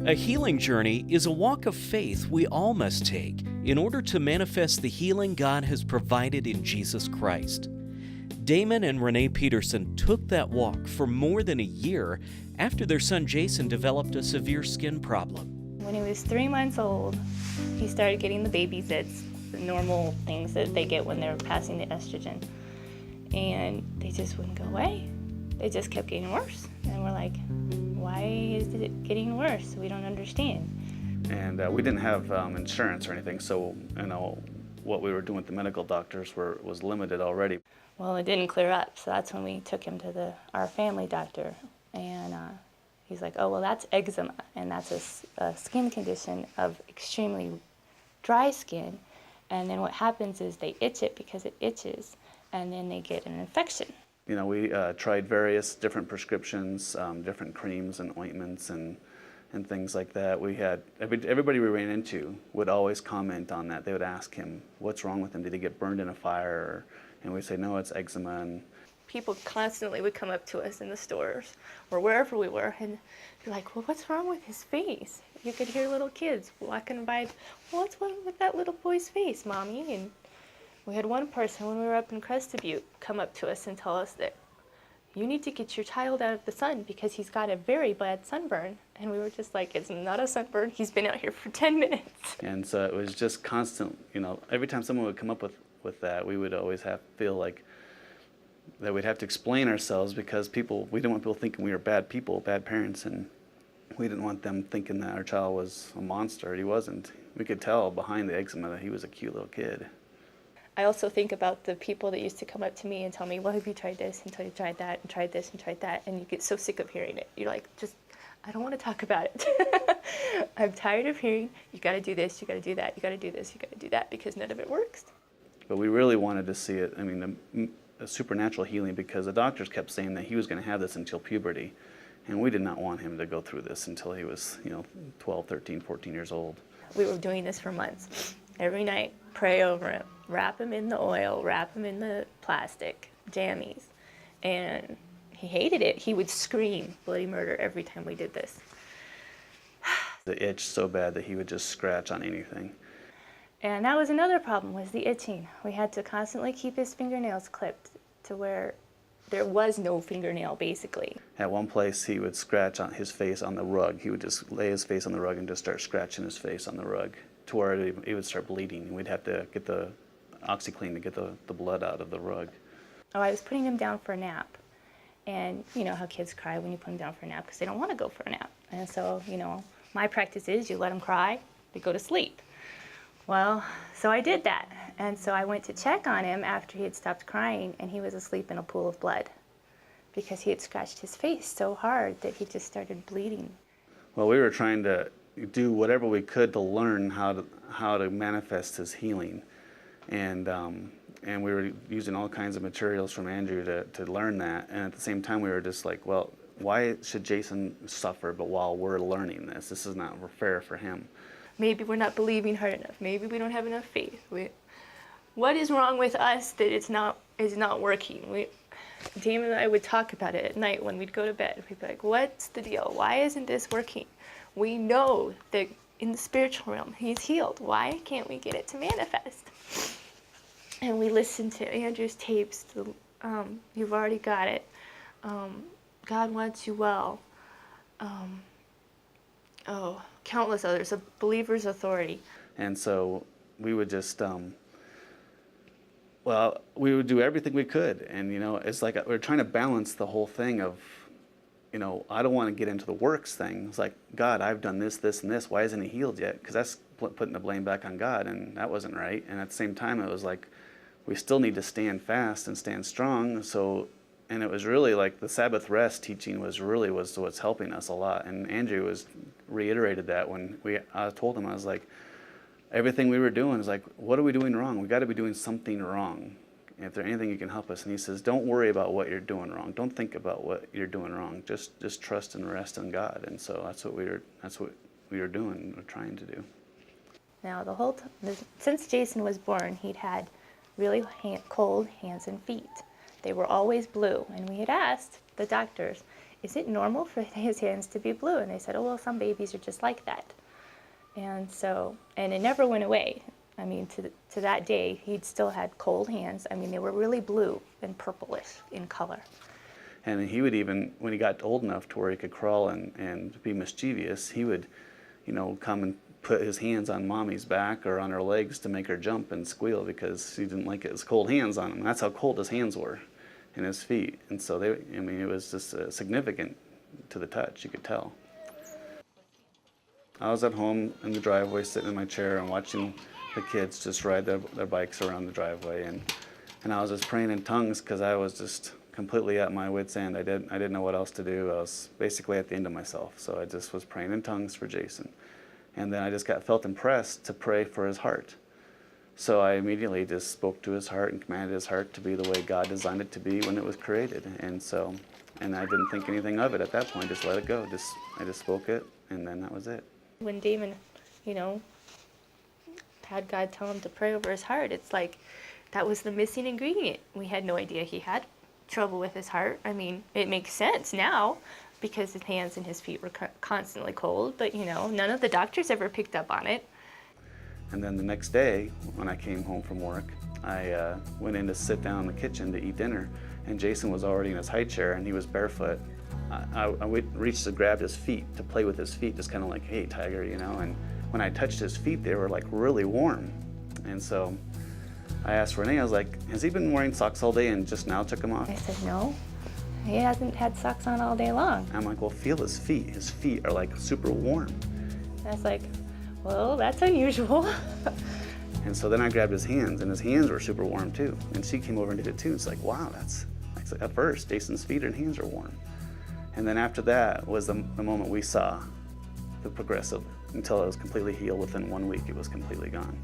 A healing journey is a walk of faith we all must take in order to manifest the healing God has provided in Jesus Christ. Damon and Renee Peterson took that walk for more than a year after their son Jason developed a severe skin problem. When he was 3 months old, he started getting the baby zits, the normal things that they get when they're passing the estrogen. And they just wouldn't go away. They just kept getting worse. And we're like, why is it getting worse? We don't understand. And we didn't have insurance or anything, so what we were doing with the medical doctors was limited already. Well, it didn't clear up, so that's when we took him to our family doctor. And he's like, oh, well, that's eczema, and that's a skin condition of extremely dry skin. And then what happens is they itch it because it itches, and then they get an infection. You know, we tried various different prescriptions, different creams and ointments and things like that. We had, everybody we ran into would always comment on that. They would ask him, what's wrong with him? Did he get burned in a fire? And we'd say, no, it's eczema. And people constantly would come up to us in the stores or wherever we were and be like, well, what's wrong with his face? You could hear little kids walking by, well, what's wrong with that little boy's face, Mommy? And we had one person when we were up in Crested Butte come up to us and tell us that you need to get your child out of the sun because he's got a very bad sunburn. And we were just like, it's not a sunburn. He's been out here for 10 minutes. And so it was just constant, every time someone would come up with that, we would always feel like that we'd have to explain ourselves because we didn't want people thinking we were bad people, bad parents, and we didn't want them thinking that our child was a monster. He wasn't. We could tell behind the eczema that he was a cute little kid. I also think about the people that used to come up to me and tell me, well, have you tried this and tried that and tried this and tried that? And you get so sick of hearing it. You're like, I don't want to talk about it. I'm tired of hearing, you got to do this, you got to do that, you got to do this, you got to do that, because none of it works. But we really wanted to see it, a supernatural healing, because the doctors kept saying that he was going to have this until puberty. And we did not want him to go through this until he was, 12, 13, 14 years old. We were doing this for months. Every night, pray over him, wrap him in the oil, wrap him in the plastic, jammies. And he hated it. He would scream bloody murder every time we did this. The itch so bad that he would just scratch on anything. And that was another problem, was the itching. We had to constantly keep his fingernails clipped to where there was no fingernail, basically. At one place, he would scratch on his face on the rug. He would just lay his face on the rug and just start scratching his face on the rug to where it would start bleeding. And we'd have to get the OxyClean to get the blood out of the rug. Oh, I was putting him down for a nap. And you know how kids cry when you put them down for a nap because they don't want to go for a nap. And so, my practice is you let them cry, they go to sleep. Well, so I did that. And so I went to check on him after he had stopped crying, and he was asleep in a pool of blood because he had scratched his face so hard that he just started bleeding. Well, we were trying to do whatever we could to learn how to manifest his healing. And we were using all kinds of materials from Andrew to learn that. And at the same time, we were just like, well, why should Jason suffer but while we're learning this? This is not fair for him. Maybe we're not believing hard enough. Maybe we don't have enough faith. What is wrong with us that is not working? Damon and I would talk about it at night when we'd go to bed. We'd be like, what's the deal? Why isn't this working? We know that in the spiritual realm, he's healed. Why can't we get it to manifest? And we listened to Andrew's tapes. You've already got it. God wants you well. Countless others. A believer's authority. And so we would just, we would do everything we could. And, it's like we're trying to balance the whole thing of, I don't want to get into the works thing. It's like, God, I've done this, this, and this. Why isn't he healed yet? Because that's putting the blame back on God, and that wasn't right. And at the same time, it was like, we still need to stand fast and stand strong. And it was really like the Sabbath rest teaching was what's helping us a lot. And Andrew reiterated that when I told him, I was like, everything we were doing is like, what are we doing wrong? We got to be doing something wrong. If there's anything you can help us. And he says, don't worry about what you're doing wrong. Don't think about what you're doing wrong. Just trust and rest in God. And so that's what we were doing, or trying to do. Now since Jason was born, he'd had really cold hands and feet. They were always blue, and we had asked the doctors is it normal for his hands to be blue? And they said, oh, well, some babies are just like that. And so, and it never went away. I mean, to that day, he'd still had cold hands. I mean, they were really blue and purplish in color. And he would even, when he got old enough to where he could crawl and be mischievous, he would, come and put his hands on mommy's back or on her legs to make her jump and squeal because he didn't like his cold hands on him. That's how cold his hands were and his feet. And so it was just significant to the touch, you could tell. I was at home in the driveway sitting in my chair and watching the kids just ride their bikes around the driveway, and I was just praying in tongues because I was just completely at my wit's end. I didn't know what else to do. I was basically at the end of myself, so I just was praying in tongues for Jason. And then I just felt impressed to pray for his heart. So I immediately just spoke to his heart and commanded his heart to be the way God designed it to be when it was created. And I didn't think anything of it at that point, just let it go. I just spoke it, and then that was it. When Damon, had God tell him to pray over his heart, it's like that was the missing ingredient. We had no idea he had trouble with his heart. I mean, it makes sense now because his hands and his feet were constantly cold, but none of the doctors ever picked up on it. And then the next day, when I came home from work, I went in to sit down in the kitchen to eat dinner, and Jason was already in his high chair and he was barefoot. I reached to grab his feet, to play with his feet, just kind of like, hey, tiger, and when I touched his feet, they were like really warm. And so I asked Renee, I was like, has he been wearing socks all day and just now took them off? I said, no, he hasn't had socks on all day long. I'm like, well, feel his feet. His feet are like super warm. And I was like, well, that's unusual. And so then I grabbed his hands, and his hands were super warm too. And she came over and did it too. It's like, wow, that's like, at first, Jason's feet and hands are warm. And then after that was the moment we saw the progressive, until it was completely healed. Within 1 week, it was completely gone.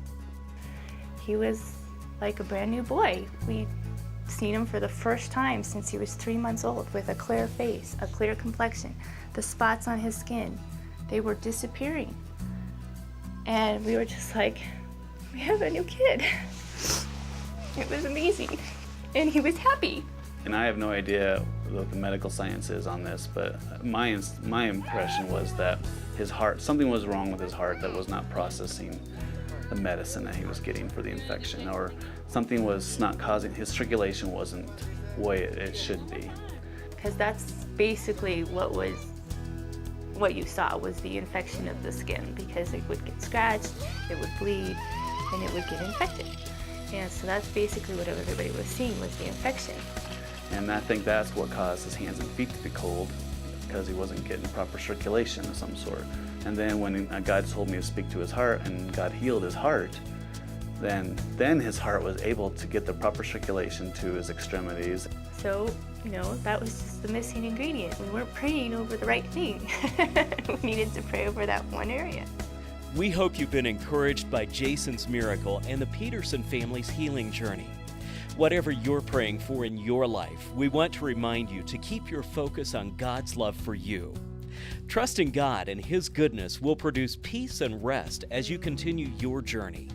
He was like a brand new boy. We'd seen him for the first time since he was 3 months old, with a clear face, a clear complexion. The spots on his skin, they were disappearing. And we were just like, we have a new kid. It was amazing. And he was happy. And I have no idea what the medical science is on this, but my impression was that his heart, something was wrong with his heart that was not processing the medicine that he was getting for the infection, or something was not causing, his circulation wasn't the way it should be. Because that's basically what you saw was the infection of the skin, because it would get scratched, it would bleed, and it would get infected. And so that's basically what everybody was seeing, was the infection. And I think that's what caused his hands and feet to be cold, because he wasn't getting proper circulation of some sort. And then when God told me to speak to his heart and God healed his heart, then his heart was able to get the proper circulation to his extremities. So, that was just the missing ingredient. We weren't praying over the right thing. We needed to pray over that one area. We hope you've been encouraged by Jason's miracle and the Peterson family's healing journey. Whatever you're praying for in your life, we want to remind you to keep your focus on God's love for you. Trust in God and His goodness will produce peace and rest as you continue your journey.